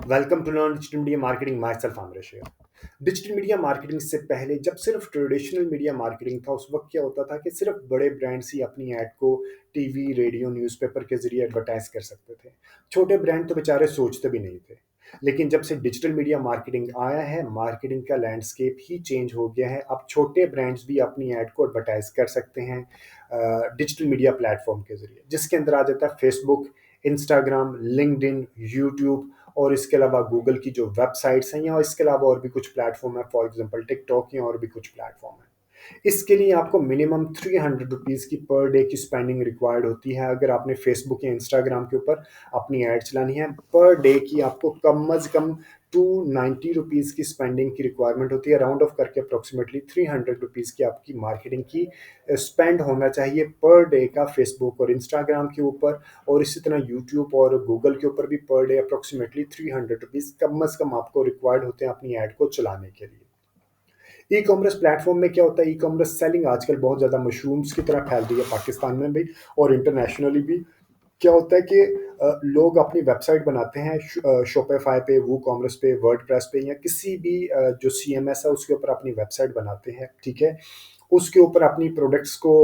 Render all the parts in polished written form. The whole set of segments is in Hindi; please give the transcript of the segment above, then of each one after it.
Welcome to learn digital media marketing. Myself Amresh है। डिजिटल मीडिया मार्केटिंग से पहले जब सिर्फ ट्रेडिशनल मीडिया मार्केटिंग था, उस वक्त क्या होता था कि सिर्फ बड़े ब्रांड्स ही अपनी ऐड को टीवी, रेडियो, न्यूज़पेपर के जरिए एडवर्टाइज कर सकते थे। छोटे ब्रांड तो बेचारे सोचते भी नहीं थे। लेकिन जब से डिजिटल मीडिया मार्केटिंग आया है, मार्केटिंग का लैंडस्केप ही चेंज हो गया है। अब छोटे ब्रांड्स भी अपनी ऐड को एडवर्टाइज कर सकते हैं डिजिटल मीडिया प्लेटफॉर्म के जरिए, जिसके अंदर आ जाता है फेसबुक, इंस्टाग्राम, लिंक्डइन, यूट्यूब और इसके अलावा गूगल की जो वेबसाइट्स हैं, या इसके अलावा और भी कुछ प्लेटफॉर्म है, फॉर एग्जांपल टिकटॉक या और भी कुछ प्लेटफॉर्म है। इसके लिए आपको मिनिमम 300 रुपीज़ की पर डे की स्पेंडिंग रिक्वायर्ड होती है। अगर आपने फेसबुक या इंस्टाग्राम के ऊपर अपनी ऐड चलानी है, पर डे की आपको कम अज़ कम 290 रुपीज़ की स्पेंडिंग की रिक्वायरमेंट होती है। राउंड ऑफ करके अप्रोक्सीमेटली 300 रुपीज़ की आपकी मार्केटिंग की स्पेंड होना चाहिए पर डे का फेसबुक और इंस्टाग्राम के ऊपर। और इसी तरह यूट्यूब और गूगल के ऊपर भी पर डे अप्रोक्सीमेटली 300 रुपीज़ कम अज़ कम आपको रिक्वायर्ड होते हैं अपनी ऐड को चलाने के लिए। ई कॉमर्स प्लेटफॉर्म में क्या होता है, ई कॉमर्स सेलिंग आजकल बहुत ज़्यादा मशरूम्स की तरह फैल रही है पाकिस्तान में भी और इंटरनेशनली भी। क्या होता है कि लोग अपनी वेबसाइट बनाते हैं शॉपिफाई पे, वो कॉमर्स पे, वर्डप्रेस पे, या किसी भी जो सीएमएस है उसके ऊपर अपनी वेबसाइट बनाते हैं। ठीक है, उसके ऊपर अपनी प्रोडक्ट्स को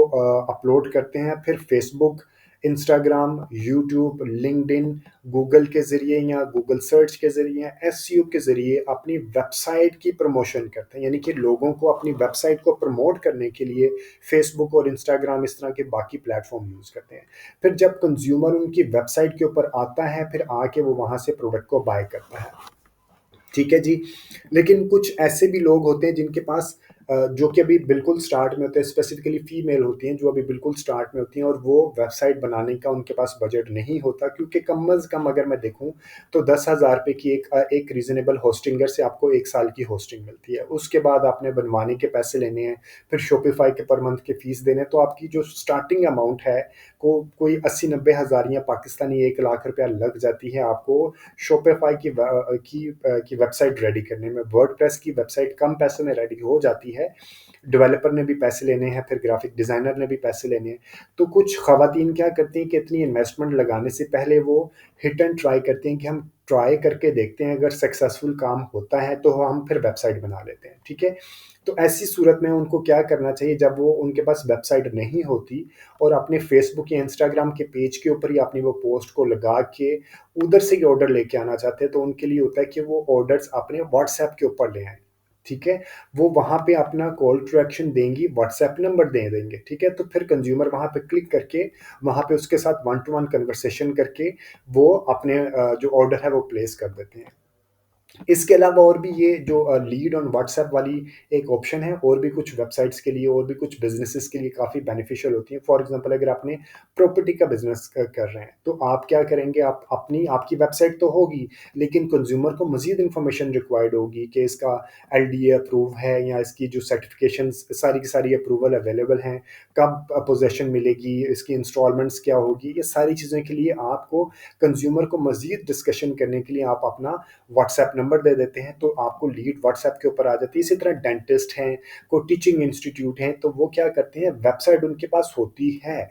अपलोड करते हैं। फिर Facebook, Instagram, YouTube, LinkedIn, Google के ज़रिए या गूगल सर्च के ज़रिए, एसईओ के ज़रिए अपनी वेबसाइट की प्रमोशन करते हैं। यानी कि लोगों को अपनी वेबसाइट को प्रमोट करने के लिए फेसबुक और इंस्टाग्राम इस तरह के बाकी प्लेटफॉर्म यूज़ करते हैं। फिर जब कंज्यूमर उनकी वेबसाइट के ऊपर आता है, फिर आके वो वहाँ से प्रोडक्ट को बाय करता है। ठीक है जी। लेकिन कुछ ऐसे भी लोग होते हैं जिनके पास जो कि अभी बिल्कुल स्टार्ट में होते हैं, स्पेसिफिकली फीमेल होती हैं जो अभी बिल्कुल स्टार्ट में होती हैं, और वो वेबसाइट बनाने का उनके पास बजट नहीं होता, क्योंकि कम अज़ कम अगर मैं देखूँ तो 10,000 रुपए की एक रीज़नेबल होस्टिंगर से आपको 1 साल की होस्टिंग मिलती है। उसके बाद आपने बनवाने के पैसे लेने हैं, फिर शॉपिफ़ाई के पर मंथ के फ़ीस देने हैं, तो आपकी जो स्टार्टिंग अमाउंट है को कोई 80-90 हज़ार या पाकिस्तानी 1 लाख रुपया लग जाती है आपको शॉपिफ़ाई की वेबसाइट रेडी करने में। वर्डप्रेस की वेबसाइट कम पैसे में रेडी हो जाती है। डेवलपर ने भी पैसे लेने हैं, फिर ग्राफिक डिज़ाइनर ने भी पैसे लेने हैं। तो कुछ ख़वातीन क्या करती हैं कि इतनी इन्वेस्टमेंट लगाने से पहले वो हिट एंड ट्राई करती हैं कि हम ट्राई करके देखते हैं, अगर सक्सेसफुल काम होता है तो हम फिर वेबसाइट बना लेते हैं। ठीक है? तो ऐसी सूरत में उनको क्या करना चाहिए, जब वो उनके पास वेबसाइट नहीं होती और अपने फेसबुक या इंस्टाग्राम के पेज के ऊपर ही अपनी वो पोस्ट को लगा के उधर से ही ऑर्डर लेके आना चाहते हैं, तो उनके लिए होता है कि वो ऑर्डर्स अपने व्हाट्सएप के ऊपर ले आएँ। ठीक है? वो वहाँ पे अपना कॉल टू एक्शन देंगी, व्हाट्सएप नंबर दे देंगे। ठीक है? तो फिर कंज्यूमर वहाँ पे क्लिक करके, वहाँ पे उसके साथ वन टू वन कन्वर्सेशन करके वो अपने जो ऑर्डर है वो प्लेस कर देते हैं। इसके अलावा और भी ये जो लीड ऑन व्हाट्सएप वाली एक ऑप्शन है, और भी कुछ वेबसाइट्स के लिए और भी कुछ बिज़नेसेस के लिए काफ़ी बेनिफिशियल होती है। फॉर एग्ज़ाम्पल अगर आपने प्रॉपर्टी का बिज़नेस कर रहे हैं, तो आप क्या करेंगे, आप अपनी आपकी वेबसाइट तो होगी, लेकिन कंज़्यूमर को मज़ीद इन्फॉर्मेशन रिक्वायर्ड होगी कि इसका एलडीए अप्रूव है, या इसकी जो सर्टिफ़िकेशंस सारी की सारी अप्रूवल अवेलेबल हैं, कब पोज़ेशन मिलेगी, इसकी इंस्टॉलमेंट्स क्या होगी, ये सारी चीज़ों के लिए आपको कंज़्यूमर को मज़ीद डिस्कशन करने के लिए आप अपना व्हाट्सएप नंबर दे देते हैं, तो आपको लीड व्हाट्सएप के ऊपर आ जाती है। इसी तरह डेंटिस्ट हैं, कोई टीचिंग इंस्टीट्यूट हैं, तो वो क्या करते हैं, वेबसाइट उनके पास होती है,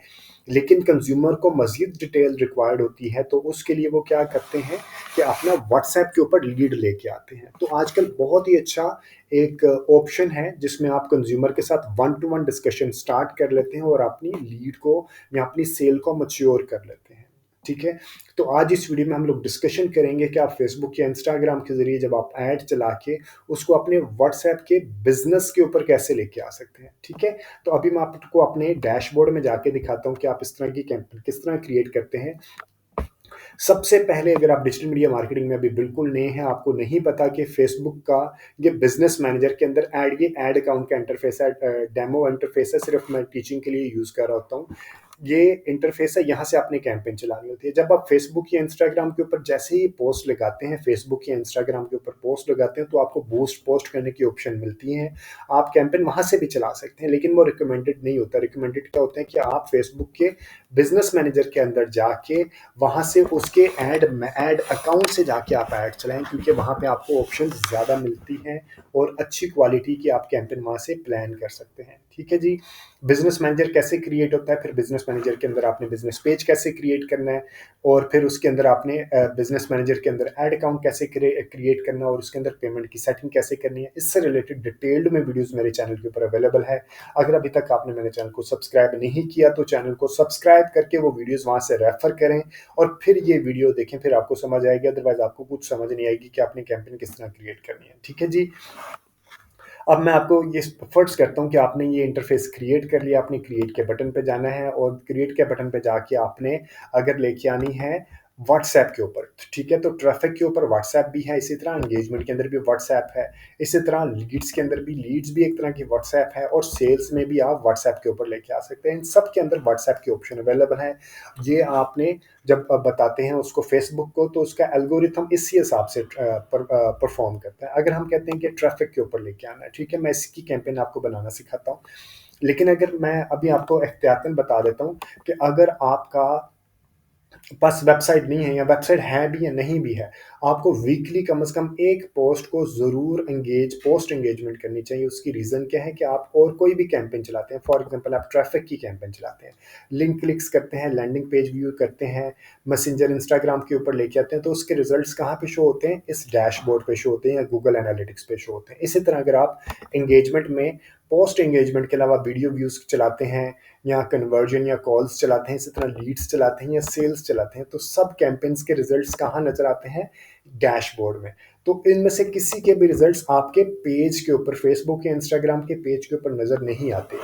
लेकिन कंज्यूमर को मज़ीद डिटेल रिक्वायर्ड होती है, तो उसके लिए वो क्या करते हैं कि अपना व्हाट्सएप के ऊपर लीड लेके आते हैं। तो आजकल बहुत ही अच्छा एक ऑप्शन है जिसमें आप कंज्यूमर के साथ one two one discussion start कर लेते हैं और अपनी लीड को या अपनी सेल को मैच्योर कर लेते हैं। ठीक है? तो आज इस वीडियो में हम लोग डिस्कशन करेंगे कि आप फेसबुक या इंस्टाग्राम के ज़रिए जब आप ऐड चला के उसको अपने व्हाट्सएप के बिज़नेस के ऊपर कैसे लेके आ सकते हैं। ठीक है? तो अभी मैं आपको अपने डैशबोर्ड में जाके दिखाता हूँ कि आप इस तरह की कैंपेन किस तरह क्रिएट करते हैं। सबसे पहले अगर आप डिजिटल मीडिया मार्केटिंग में अभी बिल्कुल नए हैं, आपको नहीं पता कि फेसबुक का ये बिज़नेस मैनेजर के अंदर ये ऐड अकाउंट का इंटरफेस है, डेमो इंटरफेस है, सिर्फ मैं टीचिंग के लिए यूज़ कर रहा होता हूँ। ये इंटरफेस है, यहाँ से आपने कैंपेन चलानी होती है। जब आप फेसबुक या इंस्टाग्राम के ऊपर जैसे ही पोस्ट लगाते हैं, फेसबुक या इंस्टाग्राम के ऊपर पोस्ट लगाते हैं, तो आपको बूस्ट पोस्ट करने की ऑप्शन मिलती है। आप कैंपेन वहाँ से भी चला सकते हैं, लेकिन वो रिकमेंडेड नहीं होता। रिकमेंडेड क्या होता है कि आप फेसबुक के बिजनेस मैनेजर के अंदर जाके वहाँ से उसके ऐड अकाउंट से जाके आप ऐड चलाएं, क्योंकि वहाँ पे आपको ऑप्शन ज़्यादा मिलती हैं और अच्छी क्वालिटी की आप कैंपेन वहाँ से प्लान कर सकते हैं। ठीक है जी। बिजनेस मैनेजर कैसे क्रिएट होता है, फिर बिजनेस मैनेजर के अंदर आपने बिजनेस पेज कैसे क्रिएट करना है, और फिर उसके अंदर आपने बिजनेस मैनेजर के अंदर ऐड अकाउंट कैसे क्रिएट करना है, और उसके अंदर पेमेंट की सेटिंग कैसे करनी है, इससे रिलेटेड डिटेल्ड में वीडियोस मेरे चैनल के ऊपर अवेलेबल है। अगर अभी तक आपने मेरे चैनल को सब्सक्राइब नहीं किया तो चैनल को सब्सक्राइब करके वो वीडियोस वहां से रेफर करें और फिर ये वीडियो देखें, फिर आपको समझ आएगी। अदरवाइज आपको कुछ समझ नहीं आएगी कि आपने कैंपेन किस तरह क्रिएट करनी है। ठीक है जी। अब मैं आपको ये फर्स्ट करता हूँ कि आपने ये इंटरफेस क्रिएट कर लिया, आपने क्रिएट के बटन पे जाना है और क्रिएट के बटन पे जाके आपने अगर लेके आनी है व्हाट्सएप के ऊपर। ठीक है, तो ट्रैफिक के ऊपर व्हाट्सएप भी है, इसी तरह एंगेजमेंट के अंदर भी व्हाट्सएप है, इसी तरह लीड्स के अंदर भी लीड्स भी एक तरह की व्हाट्सएप है, और सेल्स में भी आप व्हाट्सएप के ऊपर लेके आ सकते हैं। इन सब के अंदर व्हाट्सएप के ऑप्शन अवेलेबल है। ये आपने जब बताते हैं उसको फेसबुक को, तो उसका एल्गोरिथम इसी हिसाब से परफॉर्म करता है। अगर हम कहते हैं कि ट्रैफिक के ऊपर लेके आना है, ठीक है, मैं इसकी कैंपेन आपको बनाना सिखाता हूँ। लेकिन अगर मैं अभी आपको एहतियातन बता देता हूँ कि अगर आपका पास वेबसाइट नहीं है, या वेबसाइट है भी या नहीं भी है, आपको वीकली कम से कम एक पोस्ट को ज़रूर पोस्ट एंगेजमेंट करनी चाहिए। उसकी रीज़न क्या है कि आप और कोई भी कैंपेन चलाते हैं, फॉर एग्जांपल आप ट्रैफिक की कैंपेन चलाते हैं, लिंक क्लिक्स करते हैं, लैंडिंग पेज व्यू करते हैं, मैसेंजर इंस्टाग्राम के ऊपर लेके आते हैं, तो उसके रिजल्ट्स कहाँ पे शो होते हैं? इस डैशबोर्ड पे शो होते हैं या गूगल एनालिटिक्स पे शो होते हैं। इसी तरह अगर आप एंगेजमेंट में पोस्ट एंगेजमेंट के अलावा वीडियो व्यूज़ चलाते हैं, या कन्वर्जन या कॉल्स चलाते हैं, इसी तरह लीड्स चलाते हैं या सेल्स चलाते हैं, तो सब कैंपेन्स के रिजल्ट्स कहाँ नजर आते हैं? डैशबोर्ड में। तो इनमें से किसी के भी रिजल्ट्स आपके पेज के ऊपर, फेसबुक या इंस्टाग्राम के पेज के ऊपर नजर नहीं आते।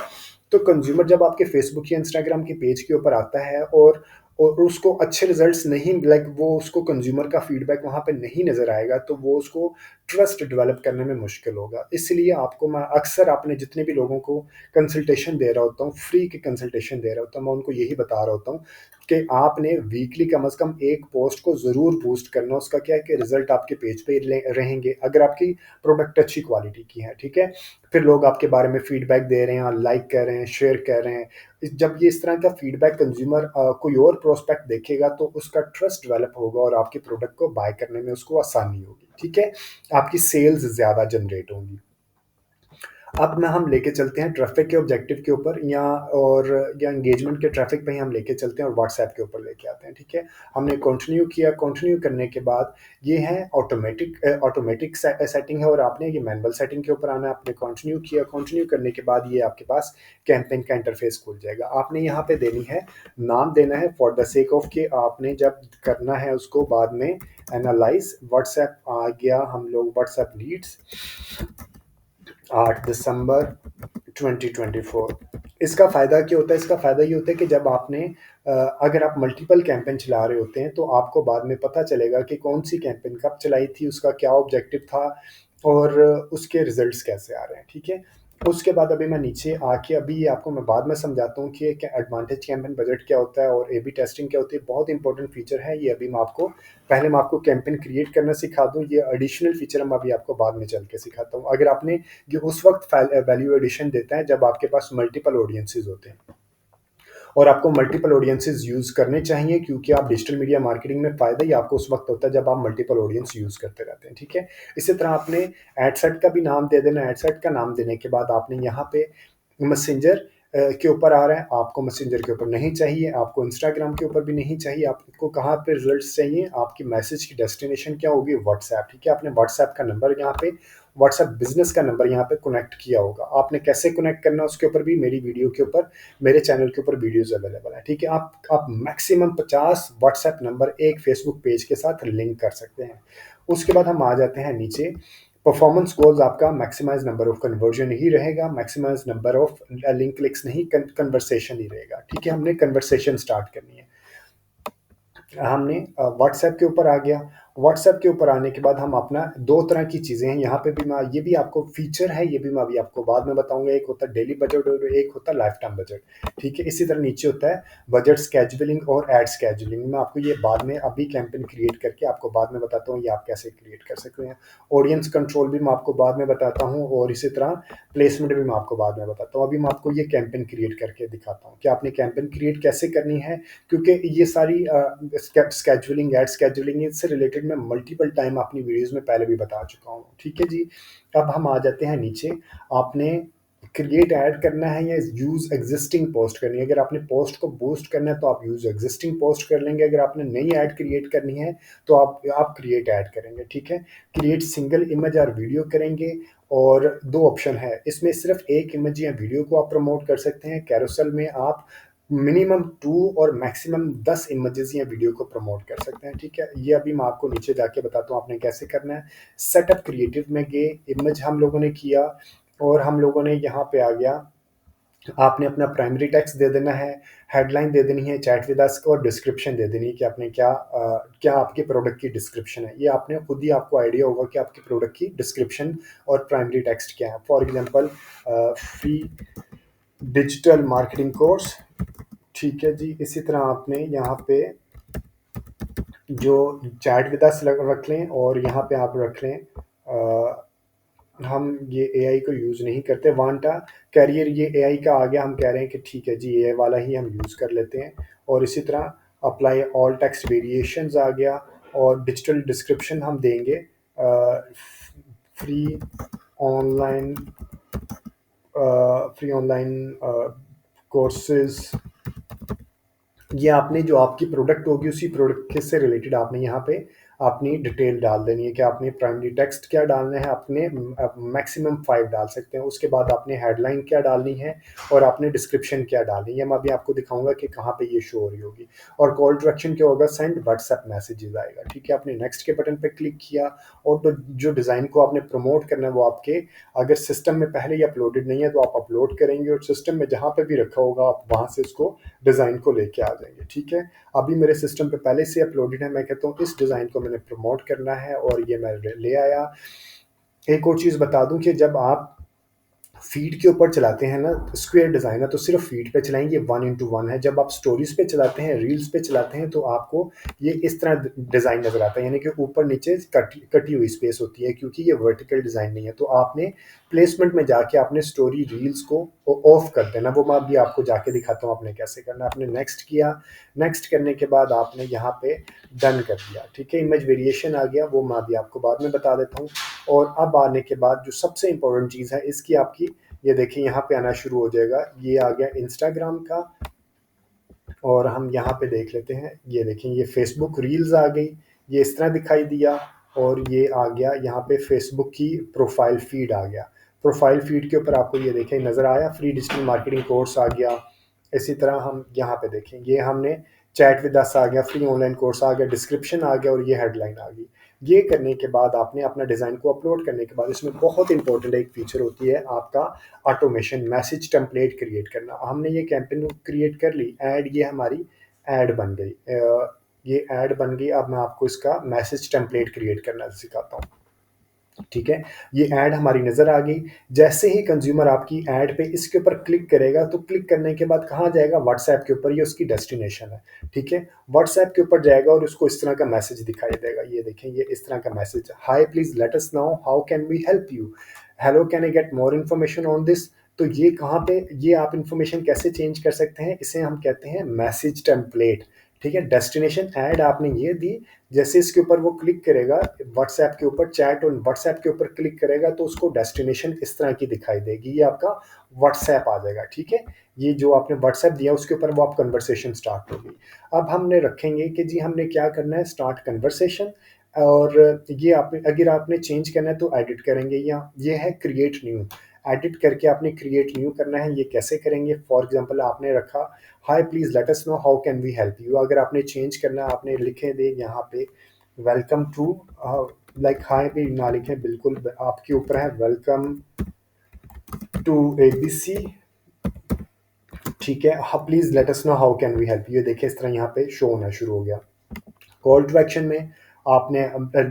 तो कंज्यूमर जब आपके फेसबुक या इंस्टाग्राम के पेज के ऊपर आता है और उसको अच्छे रिजल्ट्स नहीं, लाइक वो उसको कंज्यूमर का फीडबैक वहाँ पे नहीं नज़र आएगा, तो वो उसको ट्रस्ट डेवलप करने में मुश्किल होगा। इसलिए आपको मैं अक्सर अपने जितने भी लोगों को कंसल्टेशन दे रहा होता हूँ, फ्री की कंसल्टेशन दे रहा होता हूँ, मैं उनको यही बता रहा होता हूँ कि आपने वीकली कम से कम एक पोस्ट को ज़रूर बूस्ट करना। उसका क्या है कि रिजल्ट आपके पेज पे रहेंगे अगर आपकी प्रोडक्ट अच्छी क्वालिटी की है। ठीक है, फिर लोग आपके बारे में फीडबैक दे रहे हैं, लाइक कर रहे हैं, शेयर कर रहे हैं। जब ये इस तरह का फीडबैक कंज्यूमर कोई और प्रोस्पेक्ट देखेगा, तो उसका ट्रस्ट डेवलप होगा और आपके प्रोडक्ट को बाय करने में उसको आसानी होगी। ठीक है, आपकी सेल्स ज़्यादा जनरेट होंगी। अब ना हम लेके चलते हैं ट्रैफिक के ऑब्जेक्टिव के ऊपर, या एंगेजमेंट के ट्रैफिक पे ही हम लेके चलते हैं और व्हाट्सएप के ऊपर लेके आते हैं। ठीक है, हमने कंटिन्यू किया, कंटिन्यू करने के बाद ये है ऑटोमेटिक सेटिंग है, और आपने ये मैनुअल सेटिंग के ऊपर आना है। आपने कंटिन्यू किया, कंटिन्यू करने के बाद ये आपके पास कैंपेन का इंटरफेस खुल जाएगा। आपने यहाँ पे देनी है, नाम देना है फॉर द सेक ऑफ कि आपने जब करना है उसको बाद में एनालाइज। व्हाट्सएप आ गया, हम लोग व्हाट्सएप लीड्स 8 दिसंबर 2024। इसका फ़ायदा क्या होता है? इसका फ़ायदा ये होता है कि जब आपने अगर आप मल्टीपल कैंपेन चला रहे होते हैं, तो आपको बाद में पता चलेगा कि कौन सी कैंपेन कब चलाई थी, उसका क्या ऑब्जेक्टिव था, और उसके रिजल्ट्स कैसे आ रहे हैं। ठीक है, उसके बाद अभी मैं नीचे आके अभी आपको मैं बाद में समझाता हूँ कि एडवांटेज कैंपेन बजट क्या होता है और ए बी टेस्टिंग क्या होती है। बहुत इंपॉर्टेंट फीचर है ये। अभी मैं आपको पहले मैं आपको कैंपेन क्रिएट करना सिखा दूँ, ये एडिशनल फीचर मैं अभी आपको बाद में चल के सिखाता हूँ। अगर आपने ये उस वक्त वैल्यू एडिशन देता है जब आपके पास मल्टीपल ऑडियंसेस होते हैं, और आपको मल्टीपल ऑडियंसेस यूज़ करने चाहिए, क्योंकि आप डिजिटल मीडिया मार्केटिंग में फ़ायदा ही आपको उस वक्त होता है जब आप मल्टीपल ऑडियंस यूज़ करते रहते हैं। ठीक है, इसी तरह आपने एड सेट का भी नाम दे देना। एड सेट का नाम देने के बाद आपने यहाँ पे मैसेंजर के ऊपर आ रहा है, आपको मैसेंजर के ऊपर नहीं चाहिए, आपको इंस्टाग्राम के ऊपर भी नहीं चाहिए। आपको कहाँ पे रिजल्ट्स चाहिए? आपकी मैसेज की डेस्टिनेशन क्या होगी? व्हाट्सएप। ठीक है, आपने व्हाट्सएप का नंबर यहाँ पे, व्हाट्सएप बिजनेस का नंबर यहाँ पे कनेक्ट किया होगा। आपने कैसे कनेक्ट करना उसके ऊपर भी मेरी वीडियो के ऊपर, मेरे चैनल के ऊपर वीडियोस अवेलेबल है। ठीक है, आप मैक्सिमम 50 व्हाट्सएप नंबर एक फेसबुक पेज के साथ लिंक कर सकते हैं। उसके बाद हम आ जाते हैं नीचे। परफॉर्मेंस गोल्स आपका मैक्सिमाइज नंबर ऑफ कन्वर्जन ही रहेगा, maximise number of link clicks नहीं, कन्वर्सेशन ही रहेगा। ठीक है, हमने कन्वर्सेशन स्टार्ट करनी है। हमने व्हाट्सएप के ऊपर आ गया। व्हाट्सएप के ऊपर आने के बाद हम अपना 2 तरह की चीज़ें हैं, यहाँ पे भी मैं ये भी आपको फीचर है, ये भी मैं अभी आपको बाद में बताऊँगा। एक होता है डेली बजट और एक होता है लाइफ टाइम बजट, ठीक है? इसी तरह नीचे होता है बजट शेड्यूलिंग और एड शेड्यूलिंग। मैं आपको ये बाद में अभी कैंपेन क्रिएट करके आपको बाद में बताता हूँ, ये आप कैसे क्रिएट कर सकते हैं। ऑडियंस कंट्रोल भी मैं आपको बाद में बताता हूँ और इसी तरह प्लेसमेंट भी मैं आपको बाद में बताता हूँ। अभी मैं आपको ये कैंपेन क्रिएट करके दिखाता हूँ कि आपने कैंपेन क्रिएट कैसे करनी है, क्योंकि ये सारी स्केड्यूलिंग, एड स्केड्यूलिंग, इससे रिलेटेड मैं मल्टीपल टाइम अपनी वीडियोस में पहले भी बता चुका हूँ, ठीक है जी। अब हम आ जाते हैं नीचे। आपने क्रिएट ऐड करना है या यूज एग्जिस्टिंग पोस्ट करनी है। अगर आपने पोस्ट को बूस्ट करना है तो आप यूज एग्जिस्टिंग पोस्ट कर लेंगे, अगर आपने नई ऐड क्रिएट करनी है तो आप क्रिएट ऐड करेंगे, ठीक है। क्रिएट सिंगल इमेज और वीडियो करेंगे और दो ऑप्शन है इसमें, सिर्फ एक इमेज या वीडियो को आप प्रमोट कर सकते हैं। कैरोसेल में आप मिनिमम 2 और मैक्सिमम 10 इमेजेस या वीडियो को प्रमोट कर सकते हैं, ठीक है। ये अभी मैं आपको नीचे जाके बताता हूँ आपने कैसे करना है। सेटअप क्रिएटिव में गए, इमेज हम लोगों ने किया और हम लोगों ने यहाँ पे आ गया, आपने अपना प्राइमरी टेक्स्ट दे देना है, हेडलाइन दे देनी है चैट विद अस और डिस्क्रिप्शन दे देनी है कि आपने क्या आपके प्रोडक्ट की डिस्क्रिप्शन है। ये आपने खुद ही, आपको आइडिया होगा कि आपके प्रोडक्ट की डिस्क्रिप्शन और प्राइमरी टेक्स्ट क्या है। For example free digital marketing course, ठीक है जी। इसी तरह आपने यहाँ पे जो चैट विद अस रख लें और यहाँ पे आप रख लें हम ये एआई को यूज़ नहीं करते, वांटा कैरियर ये एआई का आ गया, हम कह रहे हैं कि ठीक है जी एआई वाला ही हम यूज़ कर लेते हैं। और इसी तरह अप्लाई ऑल टेक्स्ट वेरिएशंस आ गया और डिजिटल डिस्क्रिप्शन हम देंगे free online free online courses. ये आपने जो आपकी प्रोडक्ट होगी उसी प्रोडक्ट के से रिलेटेड आपने यहाँ पे अपनी डिटेल डाल देनी है कि आपने प्राइमरी टेक्स्ट क्या डालना है, आपने मैक्सिमम 5 डाल सकते हैं। उसके बाद आपने हेडलाइन क्या डालनी है और आपने डिस्क्रिप्शन क्या डालनी है। मैं अभी आपको दिखाऊंगा कि कहाँ पे ये शो हो रही होगी। और कॉल टू एक्शन क्या होगा, सेंड व्हाट्सएप मैसेजेस आएगा, ठीक है। आपने नेक्स्ट के बटन पे क्लिक किया और तो जो डिज़ाइन को आपने प्रमोट करना है वो आपके अगर सिस्टम में पहले ही अपलोडेड नहीं है तो आप अपलोड करेंगे और सिस्टम में जहाँ पे भी रखा होगा आप वहाँ से इसको डिज़ाइन को लेके आ जाएंगे, ठीक है। अभी मेरे सिस्टम पे पहले से अपलोडेड है, मैं कहता हूँ इस डिज़ाइन को मैंने प्रमोट करना है और ये मैं ले आया। एक और चीज़ बता दूं कि जब आप फीड के ऊपर चलाते हैं ना, स्क्वायर डिज़ाइन है तो सिर्फ फीड पे चलाएंगे, 1:1 है। जब आप स्टोरीज पे चलाते हैं, रील्स पे चलाते हैं तो आपको ये इस तरह डिज़ाइन नज़र आता है, यानी कि ऊपर नीचे कटी हुई स्पेस होती है क्योंकि ये वर्टिकल डिज़ाइन नहीं है। तो आपने प्लेसमेंट में जाके आपने स्टोरी रील्स को ऑफ कर देना, वो मैं अभी आपको जाके दिखाता हूँ आपने कैसे करना। आपने नेक्स्ट किया, नेक्स्ट करने के बाद आपने यहाँ पे डन कर दिया, ठीक है। इमेज वेरिएशन आ गया, वो मैं अभी आपको बाद में बता देता हूँ। और अब आने के बाद जो सबसे इंपॉर्टेंट चीज़ है इसकी, आपकी ये देखिए यहाँ पे आना शुरू हो जाएगा। ये आ गया इंस्टाग्राम का और हम यहाँ पे देख लेते हैं, ये देखें ये फेसबुक रील्स आ गई, ये इस तरह दिखाई दिया। और ये आ गया यहाँ पे फेसबुक की प्रोफाइल फीड आ गया। प्रोफाइल फीड के ऊपर आपको ये देखें नज़र आया, फ्री डिजिटल मार्केटिंग कोर्स आ गया। इसी तरह हम यहाँ पे देखें, ये हमने चैट विद अस आ गया, फ्री ऑनलाइन कोर्स आ गया, डिस्क्रिप्शन आ गया और ये हेडलाइन आ गई। ये करने के बाद आपने अपना डिज़ाइन को अपलोड करने के बाद इसमें बहुत इंपॉर्टेंट एक फीचर होती है आपका ऑटोमेशन, मैसेज टेम्पलेट क्रिएट करना। हमने ये कैंपेन क्रिएट कर ली, ऐड ये हमारी ऐड बन गई, ये ऐड बन गई। अब मैं आपको इसका मैसेज टेम्पलेट क्रिएट करना सिखाता हूँ, ठीक है। ये ऐड हमारी नज़र आ गई। जैसे ही कंज्यूमर आपकी ऐड पे इसके ऊपर क्लिक करेगा तो क्लिक करने के बाद कहाँ जाएगा, व्हाट्सएप के ऊपर, ये उसकी डेस्टिनेशन है, ठीक है। व्हाट्सएप के ऊपर जाएगा और उसको इस तरह का मैसेज दिखाई देगा, ये देखें ये इस तरह का message, hi please let us know how can we help you, hello can I get more information on this. तो ये कहाँ पे, ये आप इन्फॉर्मेशन कैसे चेंज कर सकते हैं, इसे हम कहते हैं मैसेज टेम्पलेट, ठीक है। डेस्टिनेशन ऐड आपने ये दी, जैसे इसके ऊपर वो क्लिक करेगा व्हाट्सएप के ऊपर, चैट और व्हाट्सएप के ऊपर क्लिक करेगा तो उसको डेस्टिनेशन इस तरह की दिखाई देगी, ये आपका व्हाट्सएप आ जाएगा, ठीक है। ये जो आपने व्हाट्सएप दिया उसके ऊपर वो आप कन्वर्सेशन स्टार्ट होगी। अब हमने रखेंगे कि जी हमने क्या करना है, स्टार्ट कन्वर्सेशन। और ये आपने अगर आपने चेंज करना है तो एडिट करेंगे, या ये है क्रिएट न्यू, एडिट करके आपने क्रिएट न्यू करना है। ये कैसे करेंगे, फॉर एग्जांपल आपने रखा hi please let us know how can we help you, अगर आपने चेंज करना है आपने लिखे दे यहाँ पे वेलकम टू, लाइक हाय भी ना लिखें, बिल्कुल आपके ऊपर है, वेलकम टू एबीसी, ठीक है। हाँ please let us know how can we help you, देखिए इस तरह यहाँ पे शो होना शुरू हो गया। कॉल टू एक्शन में आपने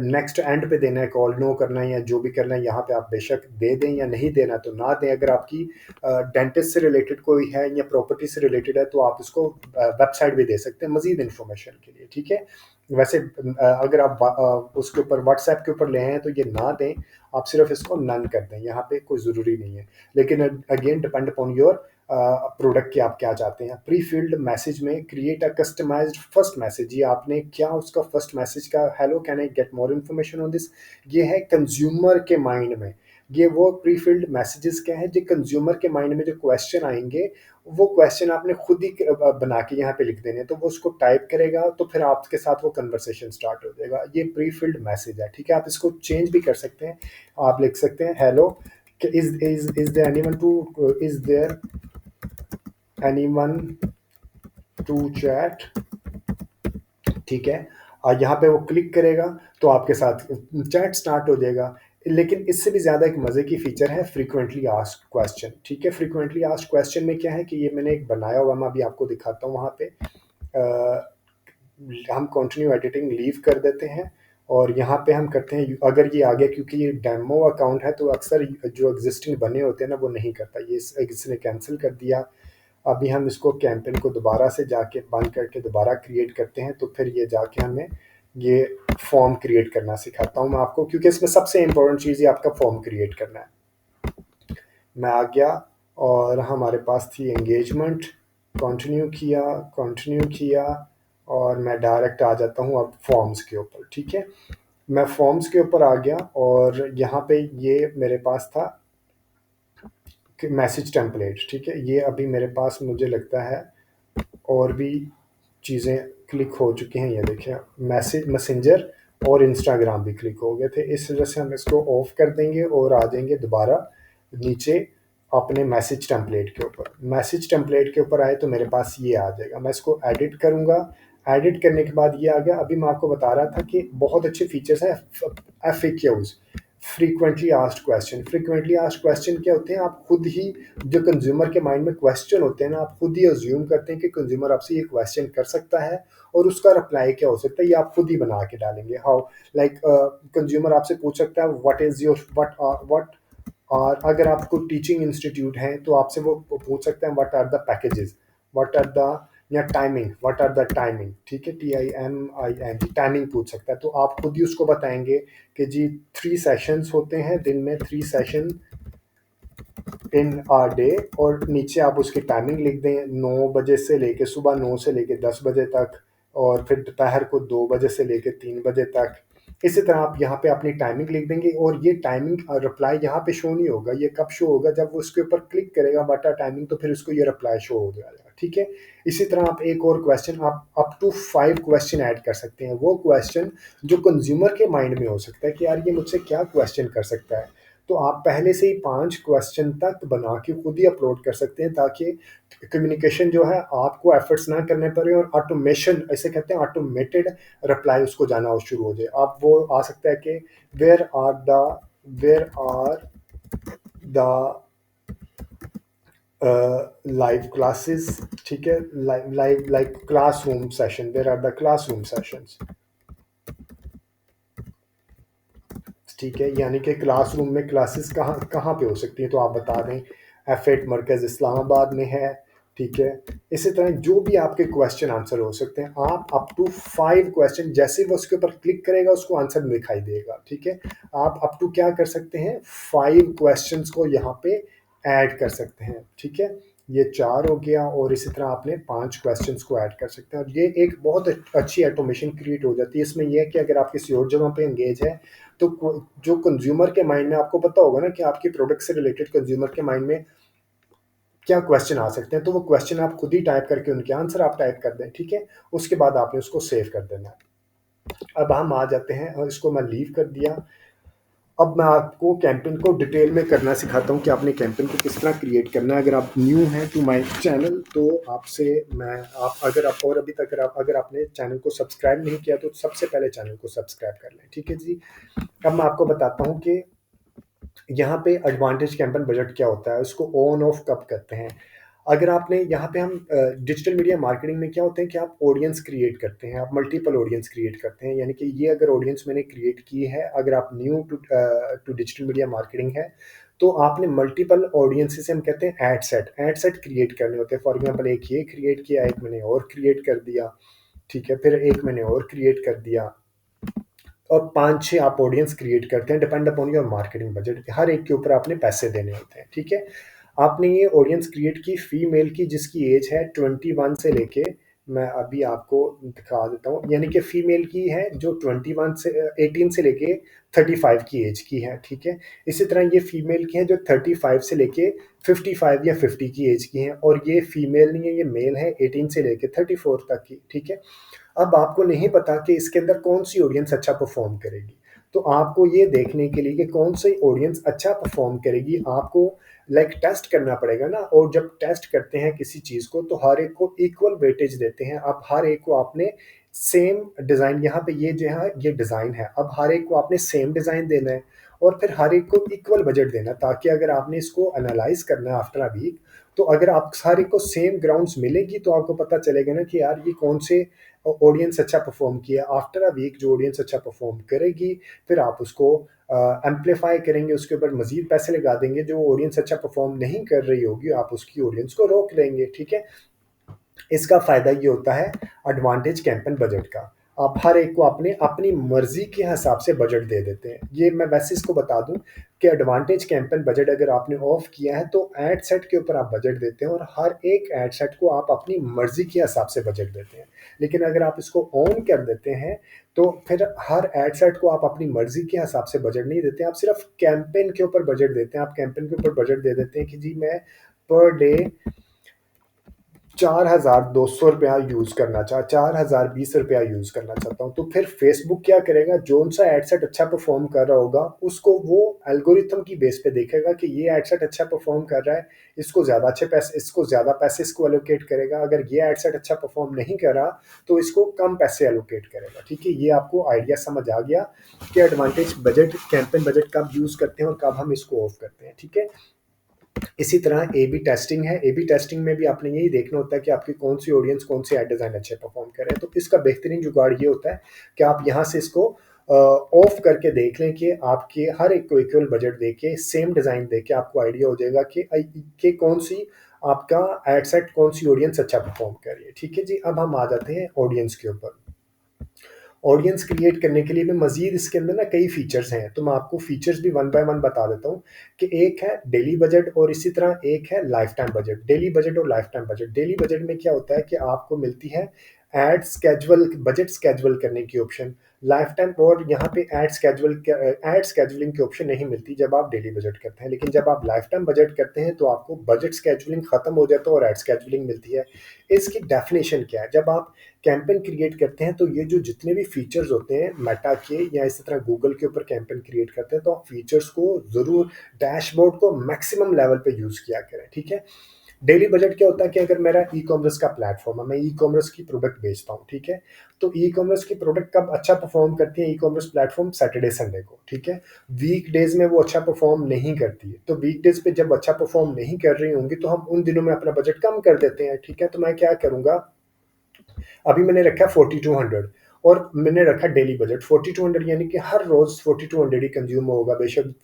नेक्स्ट एंड पे देना है कॉल, नो करना है या जो भी करना है, यहाँ पे आप बेशक दे दें या नहीं देना तो ना दें। अगर आपकी डेंटिस्ट से रिलेटेड कोई है या प्रॉपर्टी से रिलेटेड है तो आप उसको वेबसाइट भी दे सकते हैं मज़ीद इन्फॉर्मेशन के लिए, ठीक है। वैसे अगर आप उसके ऊपर व्हाट्सएप के ऊपर ले हैं तो ये ना दें, आप सिर्फ इसको नन कर दें, यहाँ पे कोई ज़रूरी नहीं है। लेकिन again depend upon your product के आप क्या चाहते हैं। प्री फिल्ड मैसेज में create a customised first message, ये आपने क्या उसका फर्स्ट मैसेज का hello can I get more information on this, ये है कंज्यूमर के माइंड में। ये वो प्री फिल्ड मैसेजेस क्या है जो कंज्यूमर के माइंड में जो क्वेश्चन आएंगे, वो क्वेश्चन आपने खुद ही बना के यहाँ पे लिख देने, तो वो उसको टाइप करेगा तो फिर आपके साथ वो कन्वर्सेशन स्टार्ट हो जाएगा। ये प्री फिल्ड मैसेज है, ठीक है। आप इसको चेंज भी कर सकते हैं, आप लिख सकते हैं hello is there anyone to is there anyone to chat, ठीक है। और यहाँ पे वो क्लिक करेगा तो आपके साथ चैट स्टार्ट हो जाएगा। लेकिन इससे भी ज़्यादा एक मज़े की फीचर है फ्रीक्वेंटली आस्क्ड क्वेश्चन, ठीक है। फ्रीक्वेंटली आस्क्ड क्वेश्चन में क्या है कि ये मैंने एक बनाया हुआ, मैं अभी आपको दिखाता हूँ। वहाँ पे हम कंटिन्यू एडिटिंग लीव कर देते हैं और यहाँ पे हम करते हैं, अगर ये आ गया, क्योंकि ये डेमो अकाउंट है तो अक्सर जो एग्जिस्टिंग बने होते हैं ना वो नहीं करता, ये इसने कैंसिल कर दिया। अभी हम इसको कैंपेन को दोबारा से जाके बंद करके दोबारा क्रिएट करते हैं, तो फिर ये जाके हमें ये फॉर्म क्रिएट करना सिखाता हूँ मैं आपको, क्योंकि इसमें सबसे इम्पोर्टेंट चीज़ ये आपका फॉर्म क्रिएट करना है। मैं आ गया और हमारे पास थी एंगेजमेंट, कंटिन्यू किया और मैं डायरेक्ट आ जाता हूँ अब फॉर्म्स के ऊपर, ठीक है। मैं फॉर्म्स के ऊपर आ गया और यहाँ पे ये मेरे पास था मैसेज टेम्पलेट, ठीक है। ये अभी मेरे पास मुझे लगता है और भी चीज़ें क्लिक हो चुकी हैं, ये देखिए मैसेंजर और इंस्टाग्राम भी क्लिक हो गए थे। इस वजह से हम इसको ऑफ कर देंगे और आ जाएंगे दोबारा नीचे अपने मैसेज टेम्पलेट के ऊपर। मैसेज टेम्पलेट के ऊपर आए तो मेरे पास ये आ जाएगा, मैं इसको एडिट करूँगा। एडिट करने के बाद ये आ गया। अभी मैं आपको बता रहा था कि बहुत अच्छे फीचर्स हैं FAQs, frequently asked question. Frequently asked question क्या होते हैं, आप खुद ही जो कंज्यूमर के माइंड में क्वेश्चन होते हैं ना, आप खुद ही अज्यूम करते हैं कि कंज्यूमर आपसे ये क्वेश्चन कर सकता है और उसका रिप्लाई क्या हो सकता है, ये आप खुद ही बना के डालेंगे। हाउ लाइक कंज्यूमर आपसे पूछ सकता है व्हाट इज योर व्हाट, और अगर आपको टीचिंग इंस्टीट्यूट है तो आपसे वो पूछ सकते हैं what are the packages, what are the, या timing, what are the timing, ठीक है, TIMING, टाइमिंग पूछ सकता है। तो आप खुद ही उसको बताएंगे कि जी 3 सेशंस होते हैं दिन में, 3 सेशन इन आ डे, और नीचे आप उसकी टाइमिंग लिख दें, 9 बजे से लेके सुबह 9 से लेके 10 बजे तक, और फिर दोपहर को 2 बजे से लेके 3 बजे तक। इसी तरह आप यहाँ पे अपनी टाइमिंग लिख देंगे और ये टाइमिंग रिप्लाई यहाँ पे शो नहीं होगा। ये कब शो होगा, जब वो उसके ऊपर क्लिक करेगा बटा टाइमिंग, तो फिर उसको ये रिप्लाई शो हो जाएगा, ठीक है। इसी तरह आप एक और क्वेश्चन, आप अप टू 5 क्वेश्चन ऐड कर सकते हैं। वो क्वेश्चन जो कंज्यूमर के माइंड में हो सकता है कि यार ये मुझसे क्या क्वेश्चन कर सकता है, तो आप पहले से ही 5 क्वेश्चन तक बना के खुद ही अपलोड कर सकते हैं, ताकि कम्युनिकेशन जो है आपको एफर्ट्स ना करने पड़े और ऑटोमेशन, ऐसे कहते हैं ऑटोमेटेड रिप्लाई उसको जाना हो शुरू हो जाए। आप वो आ सकता है कि where are the live classes, ठीक है, live like classroom session, where are the classroom sessions, ठीक है। यानी कि क्लासरूम में क्लासेस कहाँ कहाँ पे हो सकती हैं, तो आप बता दें F8 मरकज़ इस्लामाबाद में है, ठीक है। इसी तरह जो भी आपके क्वेश्चन आंसर हो सकते हैं, आप अप टू 5 क्वेश्चन, जैसे वो उसके ऊपर क्लिक करेगा उसको आंसर दिखाई देगा, ठीक है। आप अप टू क्या कर सकते हैं, 5 क्वेश्चंस को यहाँ पे ऐड कर सकते हैं, ठीक है। ये 4 हो गया और इसी तरह आपने 5 क्वेश्चंस को ऐड कर सकते हैं और ये एक बहुत अच्छी ऑटोमेशन क्रिएट हो जाती है। इसमें यह है कि अगर आप किसी और जगह पे एंगेज है तो जो कंज्यूमर के माइंड में, आपको पता होगा ना कि आपके प्रोडक्ट से रिलेटेड कंज्यूमर के माइंड में क्या क्वेश्चन आ सकते हैं, तो वो क्वेश्चन आप खुद ही टाइप करके उनके आंसर आप टाइप कर दें, ठीक है। उसके बाद आपने उसको सेव कर देना है। अब हम आ जाते हैं और इसको मैं लीव कर दिया। अब मैं आपको कैंपेन को डिटेल में करना सिखाता हूँ कि आपने कैंपेन को किस तरह क्रिएट करना है। अगर आप न्यू हैं टू माय चैनल तो आपसे मैं, आप अगर आप और अभी तक अगर आपने चैनल को सब्सक्राइब नहीं किया तो सबसे पहले चैनल को सब्सक्राइब कर लें, ठीक है जी। अब मैं आपको बताता हूँ कि यहाँ पे एडवांटेज कैंपेन बजट क्या होता है, उसको ऑन ऑफ कब करते हैं। अगर आपने यहाँ पे हम डिजिटल मीडिया मार्केटिंग में क्या होता है कि आप ऑडियंस क्रिएट करते हैं, आप मल्टीपल ऑडियंस क्रिएट करते हैं, यानी कि ये अगर ऑडियंस मैंने क्रिएट की है, अगर आप new to digital media marketing है, तो आपने मल्टीपल ऑडियंसेस से हम कहते हैं एड सेट क्रिएट करने होते हैं। फॉर एग्जांपल एक ये क्रिएट किया, एक मैंने और क्रिएट कर दिया, ठीक है, फिर एक मैंने और क्रिएट कर दिया, और 5-6 आप ऑडियंस क्रिएट करते हैं depend upon your marketing budget. हर एक के ऊपर आपने पैसे देने होते हैं, ठीक है। आपने ये ऑडियंस क्रिएट की फीमेल की जिसकी एज है 21 से लेके, मैं अभी आपको दिखा देता हूँ, यानी कि फीमेल की है जो 21 से 18 से लेके 35 की एज की है, ठीक है। इसी तरह ये फीमेल की है जो 35 से लेके 55 या 50 की एज की है, और ये फीमेल नहीं है, ये मेल है 18 से लेके 34 तक की, ठीक है। अब आपको नहीं पता कि इसके अंदर कौन सी ऑडियंस अच्छा परफॉर्म करेगी, तो आपको ये देखने के लिए कि कौन सी ऑडियंस अच्छा परफॉर्म करेगी, आपको टेस्ट करना पड़ेगा ना। और जब टेस्ट करते हैं किसी चीज़ को तो हर एक को इक्वल वेटेज देते हैं। अब हर एक को आपने सेम डिज़ाइन, यहाँ पे ये जो है ये डिज़ाइन है, अब हर एक को आपने सेम डिज़ाइन देना है और फिर हर एक को इक्वल बजट देना है, ताकि अगर आपने इसको एनालाइज करना है आफ्टर अ वीक, तो अगर आप सारे को सेम ग्राउंड्स मिलेगी तो आपको पता चलेगा ना कि यार ये कौन से ऑडियंस अच्छा परफॉर्म किया। आफ्टर अ वीक जो ऑडियंस अच्छा परफॉर्म करेगी, फिर आप उसको एम्पलीफाई करेंगे, उसके ऊपर मजीद पैसे लगा देंगे। जो ऑडियंस अच्छा परफॉर्म नहीं कर रही होगी, आप उसकी ऑडियंस को रोक लेंगे, ठीक है। इसका फ़ायदा ये होता है एडवांटेज कैंपेन बजट का। आप हर एक को अपने अपनी मर्ज़ी के हिसाब से बजट दे देते हैं। ये मैं वैसे इसको बता दूँ कि एडवांटेज कैंपेन बजट अगर आपने ऑफ किया है तो एड सेट के ऊपर आप बजट देते हैं और हर एक एड सेट को आप अपनी मर्ज़ी के हिसाब से बजट देते हैं। लेकिन अगर आप इसको ऑन कर देते हैं तो फिर हर एड सेट को आप अपनी मर्ज़ी के हिसाब से बजट नहीं देते, आप सिर्फ़ कैंपेन के ऊपर बजट देते हैं। आप कैंपेन के ऊपर बजट दे देते हैं कि जी मैं पर डे 4,200 रुपया यूज़ करना 4,020 रुपया यूज़ करना चाहता हूँ, तो फिर फेसबुक क्या करेगा, जोन सा एडसेट अच्छा परफॉर्म कर रहा होगा उसको वो एल्गोरिथम की बेस पे देखेगा कि ये एडसेट अच्छा परफॉर्म कर रहा है, इसको ज़्यादा अच्छे पैसे, इसको ज़्यादा पैसे इसको एलोकेट करेगा। अगर ये एडसेट अच्छा परफॉर्म नहीं कर रहा तो इसको कम पैसे एलोकेट करेगा, ठीक है। ये आपको आइडिया समझ आ गया कि एडवांटेज बजट कैंपेन बजट कब यूज़ करते हैं और कब हम इसको ऑफ करते हैं, ठीक है। इसी तरह ए बी टेस्टिंग है। ए बी टेस्टिंग में भी आपने यही देखना होता है कि आपकी कौन सी ऑडियंस कौन सी एड डिज़ाइन अच्छे परफॉर्म कर रहे हैं। तो इसका बेहतरीन जुगाड़ ये होता है कि आप यहाँ से इसको ऑफ करके देख लें कि आपके हर एक को इक्वल बजट दे के सेम डिज़ाइन दे के आपको आइडिया हो जाएगा कि कौन सी आपका एड सेट कौन सी ऑडियंस अच्छा परफॉर्म कर रही है, ठीक है जी। अब हम आ जाते हैं ऑडियंस के ऊपर। ऑडियंस क्रिएट करने के लिए भी मज़ीद इसके अंदर ना कई फीचर्स हैं, तो मैं आपको फीचर्स भी वन बाय वन बता देता हूँ कि एक है डेली बजट और इसी तरह एक है life time budget. Daily budget और life time budget, daily budget में क्या होता है कि आपको मिलती है एड स्केजुअल बजट स्केजुअल करने की ऑप्शन। लाइफ टाइम और यहाँ पे एड स्केजुअलिंग की ऑप्शन नहीं मिलती जब आप डेली बजट करते हैं, लेकिन जब आप लाइफ टाइम बजट करते हैं तो आपको बजट स्केजुअलिंग खत्म हो जाता है और एड स्केजुअलिंग मिलती है। इसकी डेफिनेशन क्या है, जब आप कैंपेन क्रिएट करते हैं तो ये जो जितने भी फीचर्स होते हैं मेटा के या इसी तरह गूगल के ऊपर कैंपेन क्रिएट करते हैं तो आप फीचर्स को ज़रूर डैशबोर्ड को मैक्सिमम लेवल पे यूज़ किया करें, ठीक है। डेली बजट क्या होता है कि अगर मेरा ई कॉमर्स का प्लेटफॉर्म है, मैं ई कॉमर्स की प्रोडक्ट बेचता हूँ, ठीक है। तो ई कॉमर्स की प्रोडक्ट कब अच्छा परफॉर्म करती है e commerce platform, Saturday Sunday को, ठीक है। वीक डेज में वो अच्छा परफॉर्म नहीं करती है, तो वीक डेज पे जब अच्छा परफॉर्म नहीं कर रही होंगी तो हम उन दिनों में अपना बजट कम कर देते हैं, ठीक है। तो मैं क्या करूँगा, अभी मैंने रखा 4200 और मैंने रखा डेली बजट 4200, यानी कि हर रोज 4200 ही कंज्यूम होगा, बेशक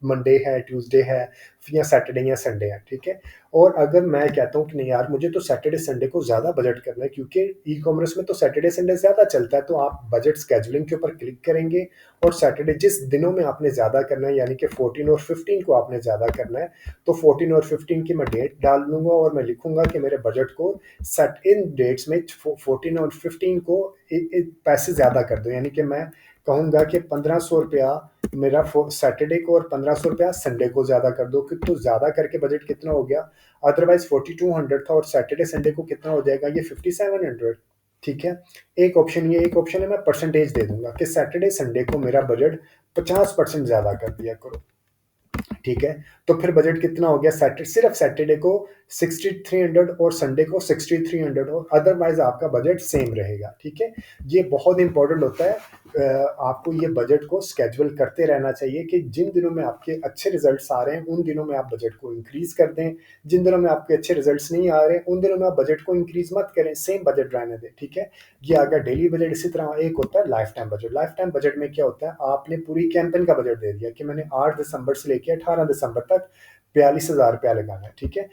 मंडे है, ट्यूसडे है या सैटरडे या संडे है, ठीक है। और अगर मैं कहता हूँ कि नहीं यार मुझे तो सैटरडे संडे को ज़्यादा बजट करना है क्योंकि ई कॉमर्स में तो सैटरडे संडे ज़्यादा चलता है, तो आप बजट स्केजुलिंग के ऊपर क्लिक करेंगे और सैटरडे जिस दिनों में आपने ज़्यादा करना है, यानी कि 14 और 15 को आपने ज़्यादा करना है, तो 14 और 15 की मैं डेट डाल दूंगा और मैं लिखूंगा कि मेरे बजट को सेट इन डेट्स में 14 और 15 को पैसे ज़्यादा कर दो, यानी कि मैं कहूँगा कि 1500 रुपया मेरा सैटरडे को और 1500 रुपया संडे को ज़्यादा कर दो, कि तो ज़्यादा करके बजट कितना हो गया, अदरवाइज 4200 था और सैटरडे संडे को कितना हो जाएगा, ये 5700, ठीक है। एक ऑप्शन ये एक ऑप्शन है, मैं परसेंटेज दे दूंगा कि सैटरडे संडे को मेरा बजट 50% ज़्यादा कर दिया करो। ठीक है, तो फिर बजट कितना हो गया? सिर्फ सैटरडे को 6300 और संडे को 6300, और अदरवाइज आपका बजट सेम रहेगा। ठीक है, ये बहुत इंपॉर्टेंट होता है। आपको ये बजट को स्केड्यूल करते रहना चाहिए कि जिन दिनों में आपके अच्छे रिजल्ट्स आ रहे हैं उन दिनों में आप बजट को इंक्रीज कर दें, जिन दिनों में आपके अच्छे रिजल्ट्स नहीं आ रहे उन दिनों में आप बजट को इंक्रीज मत करें, सेम बजट रहने दें। ठीक है, ये आ गया डेली बजट। इसी तरह एक होता है life time budget. Life time budget में क्या होता है? आपने पूरी कैंपेन का बजट दे दिया कि मैंने 8 दिसंबर से लेकर 18 दिसंबर तक 42,000 रुपया लगाना है। ठीक है,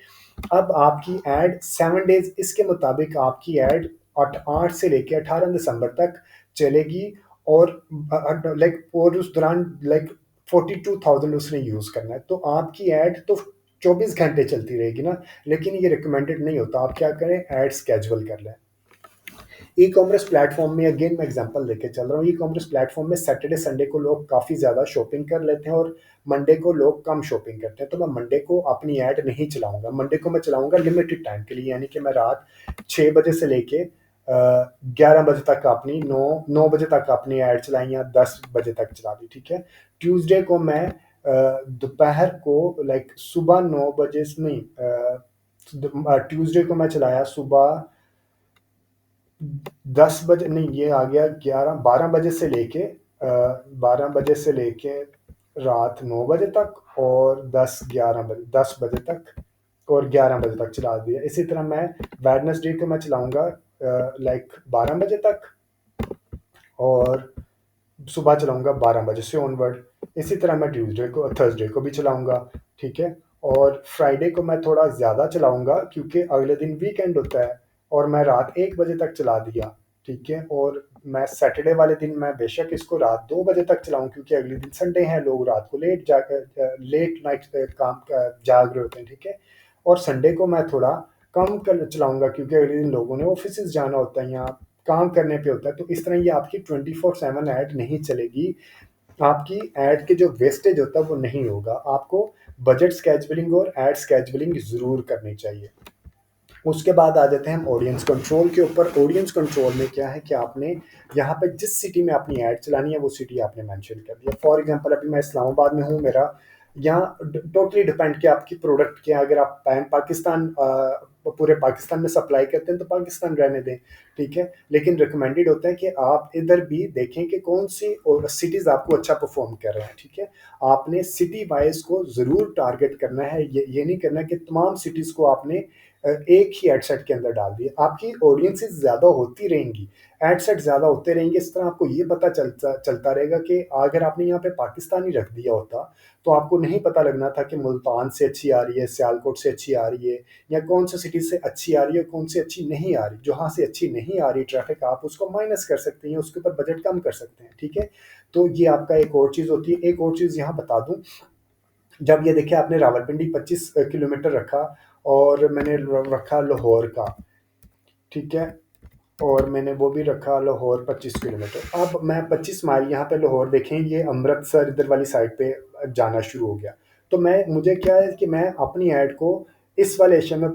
अब आपकी एड 7 डेज, इसके मुताबिक आपकी एड 8 से लेकर 18 दिसंबर तक चलेगी, और और उस दौरान 42,000 उसने यूज करना है, तो आपकी एड तो 24 घंटे चलती रहेगी ना। लेकिन ये रिकमेंडेड नहीं होता। आप क्या करें? एड स्केड्यूल कर लें। ई कॉमर्स प्लेटफॉर्म में अगेन मैं एग्जांपल लेके चल रहा हूँ। ई कॉमर्स प्लेटफॉर्म में सैटरडे संडे को लोग काफ़ी ज़्यादा शॉपिंग कर लेते हैं, और मंडे को लोग कम शॉपिंग करते हैं। तो मैं मंडे को अपनी ऐड नहीं चलाऊंगा। मंडे को मैं चलाऊंगा लिमिटेड टाइम के लिए, यानी कि मैं रात 6 बजे से लेके 11 बजे तक अपनी 9 बजे तक अपनी ऐड चलाई, या 10 बजे तक चला दी। ठीक है, ट्यूसडे को मैं दोपहर को सुबह 9 बजे से नहीं, ट्यूसडे को मैं चलाया सुबह 10 बजे, नहीं ये आ गया 12 बजे से लेके 12 बजे से लेके रात 9 बजे तक, और 10 बजे तक और 11 बजे तक चला दिया। इसी तरह मैं वेडनेसडे को मैं चलाऊंगा 12 बजे तक, और सुबह चलाऊंगा 12 बजे से ऑनवर्ड। इसी तरह मैं थर्सडे को भी चलाऊंगा। ठीक है, और फ्राइडे को मैं थोड़ा ज़्यादा चलाऊंगा क्योंकि अगले दिन वीकेंड होता है, और मैं रात 1 बजे तक चला दिया। ठीक है, और मैं सैटरडे वाले दिन मैं बेशक इसको रात 2 बजे तक चलाऊं, क्योंकि अगले दिन संडे है, लोग रात को लेट नाइट जाग रहे होते हैं। ठीक है, और संडे को मैं थोड़ा कम कर चलाऊंगा, क्योंकि अगले दिन लोगों ने ऑफिस जाना होता है या काम करने पे होता है। तो इस तरह ये आपकी 24/7 ऐड नहीं चलेगी। आपकी ऐड के जो वेस्टेज होता है वो नहीं होगा। आपको बजट स्केजुअलिंग और ऐड स्केजुअलिंग ज़रूर करनी चाहिए। उसके बाद आ जाते हैं हम ऑडियंस कंट्रोल के ऊपर। ऑडियंस कंट्रोल में क्या है कि आपने यहाँ पे जिस सिटी में अपनी ऐड चलानी है वो सिटी आपने मेंशन कर दिया। फॉर एग्जांपल अभी मैं इस्लामाबाद में हूँ, मेरा यहाँ टोटली डिपेंड किया आपकी प्रोडक्ट क्या। अगर आप पाकिस्तान पूरे पाकिस्तान में सप्लाई करते हैं तो पाकिस्तान रहने दें। ठीक है, लेकिन रिकमेंडेड होता है कि आप इधर भी देखें कि कौन सी सिटीज़ आपको अच्छा परफॉर्म कर रहे हैं। ठीक है, आपने सिटी वाइज को ज़रूर टारगेट करना है। ये नहीं करना कि तमाम सिटीज़ को आपने एक ही एडसेट के अंदर डाल दिए। आपकी ऑडियंसेस ज़्यादा होती रहेंगी, एडसेट ज़्यादा होते रहेंगे, इस तरह आपको ये पता चलता रहेगा कि अगर आपने यहाँ पे पाकिस्तान ही रख दिया होता तो आपको नहीं पता लगना था कि मुल्तान से अच्छी आ रही है, सियालकोट से अच्छी आ रही है, या कौन सी सिटी से अच्छी आ रही है, कौन सी अच्छी नहीं आ रही। जहाँ से अच्छी नहीं आ रही ट्रैफिक, आप उसको माइनस कर सकते हैं, उसके ऊपर बजट कम कर सकते हैं। ठीक है, तो ये आपका एक और चीज़ होती है। एक और चीज़ यहाँ बता दूँ, जब ये देखिए आपने रावलपिंडी 25 किलोमीटर रखा, और मैंने रखा लाहौर का। ठीक है, और मैंने वो भी रखा लाहौर 25 किलोमीटर। अब मैं 25 माइल यहाँ पे लाहौर देखें, ये अमृतसर इधर वाली साइड पे जाना शुरू हो गया। तो मुझे क्या है कि मैं अपनी ऐड को इस वाले एशिया में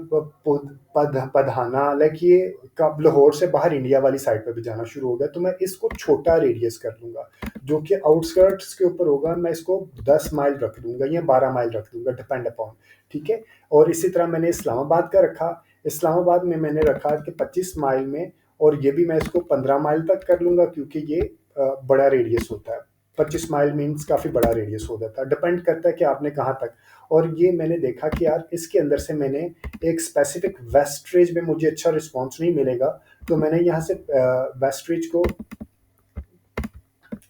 पधाना, ये कब लाहौर से बाहर इंडिया वाली साइड पे भी जाना शुरू हो गया, तो मैं इसको छोटा रेडियस कर दूंगा, जो कि आउटस्कर्ट्स के ऊपर होगा। मैं इसको 10 माइल रख दूंगा या 12 माइल रख दूंगा, डिपेंड अपॉन। ठीक है, और इसी तरह मैंने इस्लामाबाद का रखा। इस्लामाबाद में मैंने रखा कि 25 माइल में, और ये भी मैं इसको 15 माइल तक कर लूँगा, क्योंकि ये बड़ा रेडियस होता है। 25 माइल मीन्स काफ़ी बड़ा रेडियस हो जाता है। डिपेंड करता है कि आपने कहाँ तक। और ये मैंने देखा कि यार इसके अंदर से मैंने एक स्पेसिफिक वेस्टरेज में मुझे अच्छा रिस्पॉन्स नहीं मिलेगा, तो मैंने यहाँ से वेस्टरेज को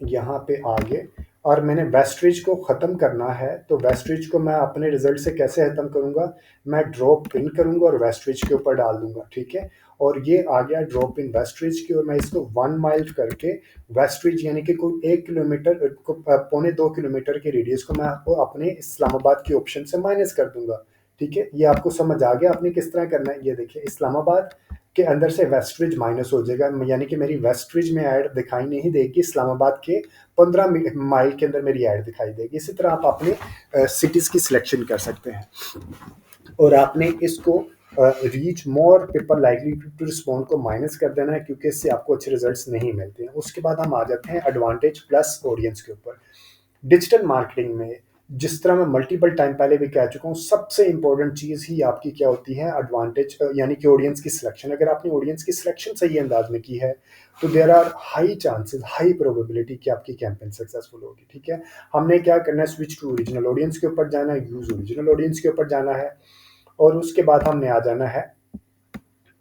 यहाँ पे आगे, और मैंने वेस्टरेज को ख़त्म करना है। तो वेस्टरेज को मैं अपने रिजल्ट से कैसे ख़त्म करूँगा? मैं ड्रॉप पिन करूँगा और वेस्टरेज के ऊपर डाल दूंगा। ठीक है, और ये आ गया ड्रॉप इन वेस्टरेज की, और मैं इसको 1 माइल करके वेस्टरेज यानी कि कोई 1 किलोमीटर को 1.25 किलोमीटर के रेडियस को मैं आपको अपने इस्लामाबाद के ऑप्शन से माइनस कर दूंगा। ठीक है, ये आपको समझ आ गया आपने किस तरह करना है। ये देखिए इस्लामाबाद के अंदर से वेस्टरिज माइनस हो जाएगा, यानी कि मेरी वेस्टरिज में ऐड दिखाई नहीं देगी, इस्लामाबाद के 15 माइल के अंदर मेरी ऐड दिखाई देगी। इसी तरह आप अपने सिटीज़ की सिलेक्शन कर सकते हैं, और आपने इसको reach more people likely to respond को माइनस कर देना है, क्योंकि इससे आपको अच्छे रिजल्ट्स नहीं मिलते हैं। उसके बाद हम आ जाते हैं एडवांटेज प्लस ऑडियंस के ऊपर। डिजिटल मार्केटिंग में जिस तरह मैं मल्टीपल टाइम पहले भी कह चुका हूँ, सबसे इंपॉर्टेंट चीज़ ही आपकी क्या होती है, एडवांटेज, यानी कि ऑडियंस की सिलेक्शन। अगर आपने ऑडियंस की सिलेक्शन सही अंदाज में की है तो there are high chances, high probability कि आपकी कैंपेन सक्सेसफुल होगी। ठीक है, हमने क्या करना है, स्विच टू ओरिजिनल ऑडियंस के ऊपर जाना है, यूज ओरिजिनल ऑडियंस के ऊपर जाना है, और उसके बाद हमने आ जाना है